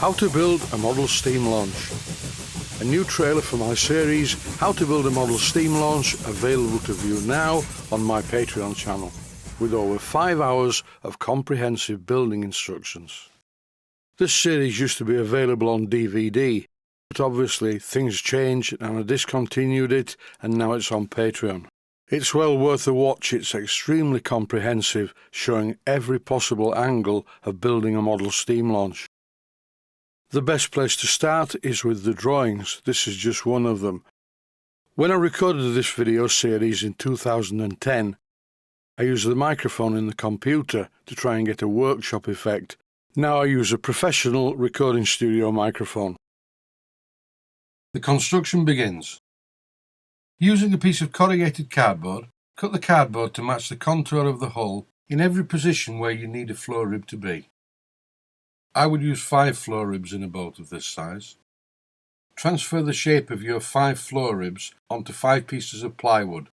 How to build a model steam launch. A new trailer for my series, How to Build a Model Steam Launch, available to view now on my Patreon channel, with over 5 hours of comprehensive building instructions. This series used to be available on DVD, but obviously things changed and I discontinued it, and now it's on Patreon. It's well worth a watch. It's extremely comprehensive, showing every possible angle of building a model steam launch. The best place to start is with the drawings. This is just one of them. When I recorded this video series in 2010, I used the microphone in the computer to try and get a workshop effect. Now I use a professional recording studio microphone. The construction begins. Using a piece of corrugated cardboard, cut the cardboard to match the contour of the hull in every position where you need a flow rib to be. I would use 5 flow ribs in a boat of this size. Transfer the shape of your 5 flow ribs onto 5 pieces of plywood.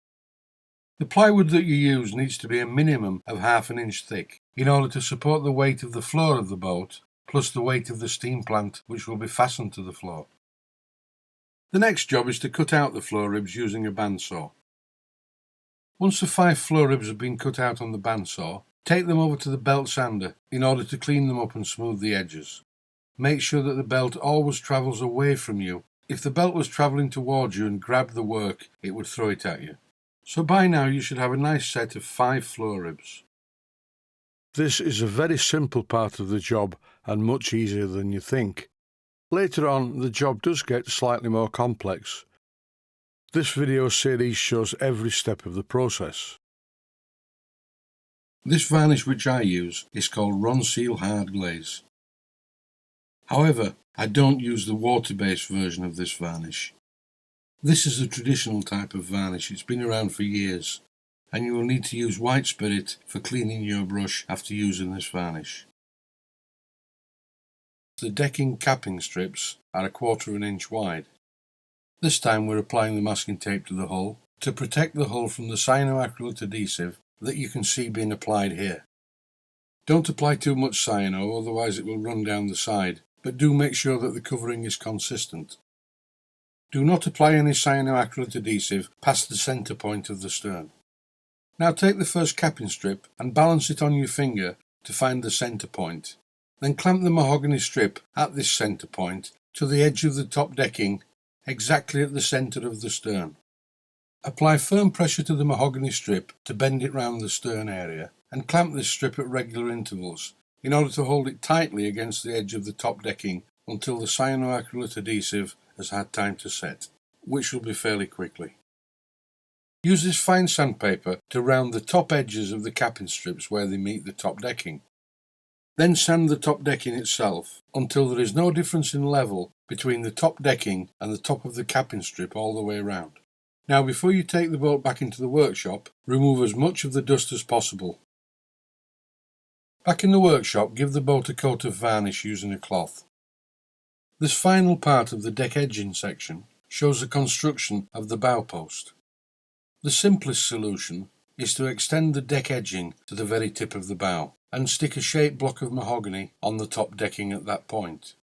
The plywood that you use needs to be a minimum of ½ inch thick in order to support the weight of the floor of the boat, plus the weight of the steam plant which will be fastened to the floor. The next job is to cut out the flow ribs using a bandsaw. Once the 5 flow ribs have been cut out on the bandsaw, take them over to the belt sander in order to clean them up and smooth the edges. Make sure that the belt always travels away from you. If the belt was travelling towards you and grabbed the work, it would throw it at you. So by now you should have a nice set of 5 flow ribs. This is a very simple part of the job and much easier than you think. Later on, the job does get slightly more complex. This video series shows every step of the process. This varnish which I use is called Ronseal Hard Glaze. However, I don't use the water-based version of this varnish. This is a traditional type of varnish. It's been around for years, and you will need to use white spirit for cleaning your brush after using this varnish. The decking capping strips are 1/4 inch wide. This time we're applying the masking tape to the hull to protect the hull from the cyanoacrylate adhesive that you can see being applied here. Don't apply too much cyano, otherwise it will run down the side, but do make sure that the covering is consistent. Do not apply any cyanoacrylate adhesive past the centre point of the stern. Now take the first capping strip and balance it on your finger to find the centre point. Then clamp the mahogany strip at this centre point to the edge of the top decking, exactly at the centre of the stern. Apply firm pressure to the mahogany strip to bend it round the stern area, and clamp this strip at regular intervals in order to hold it tightly against the edge of the top decking until the cyanoacrylate adhesive has had time to set, which will be fairly quickly. Use this fine sandpaper to round the top edges of the capping strips where they meet the top decking. Then sand the top decking itself until there is no difference in level between the top decking and the top of the capping strip all the way around. Now before you take the boat back into the workshop, remove as much of the dust as possible. Back in the workshop, give the boat a coat of varnish using a cloth. This final part of the deck edging section shows the construction of the bow post. The simplest solution is to extend the deck edging to the very tip of the bow and stick a shaped block of mahogany on the top decking at that point.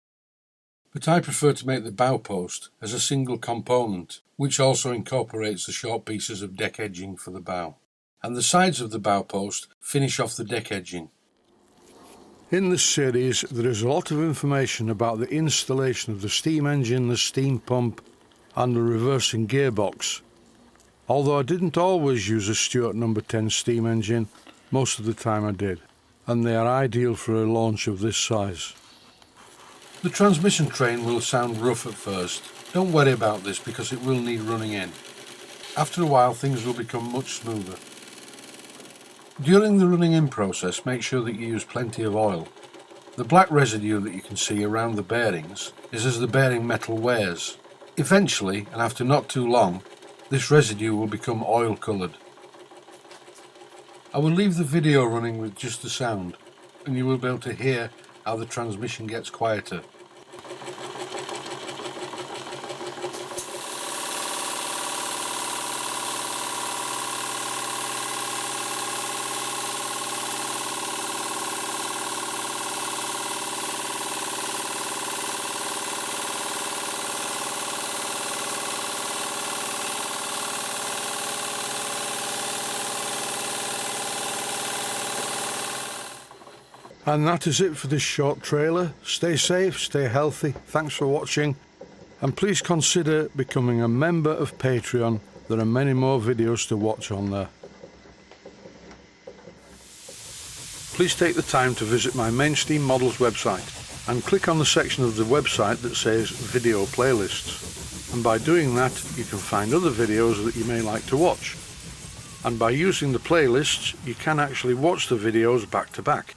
But I prefer to make the bow post as a single component, which also incorporates the short pieces of deck edging for the bow, and the sides of the bow post finish off the deck edging. In this series there is a lot of information about the installation of the steam engine, the steam pump and the reversing gearbox. Although I didn't always use a Stuart No. 10 steam engine, most of the time I did, and they are ideal for a launch of this size. The transmission train will sound rough at first. Don't worry about this because it will need running in. After a while things will become much smoother. During the running in process, make sure that you use plenty of oil. The black residue that you can see around the bearings is as the bearing metal wears. Eventually, and after not too long, this residue will become oil coloured. I will leave the video running with just the sound, and you will be able to hear how the transmission gets quieter. And that is it for this short trailer. Stay safe, stay healthy, thanks for watching, and please consider becoming a member of Patreon. There are many more videos to watch on there. Please take the time to visit my Mainsteam Models website and click on the section of the website that says Video Playlists. And by doing that, you can find other videos that you may like to watch. And by using the playlists, you can actually watch the videos back to back.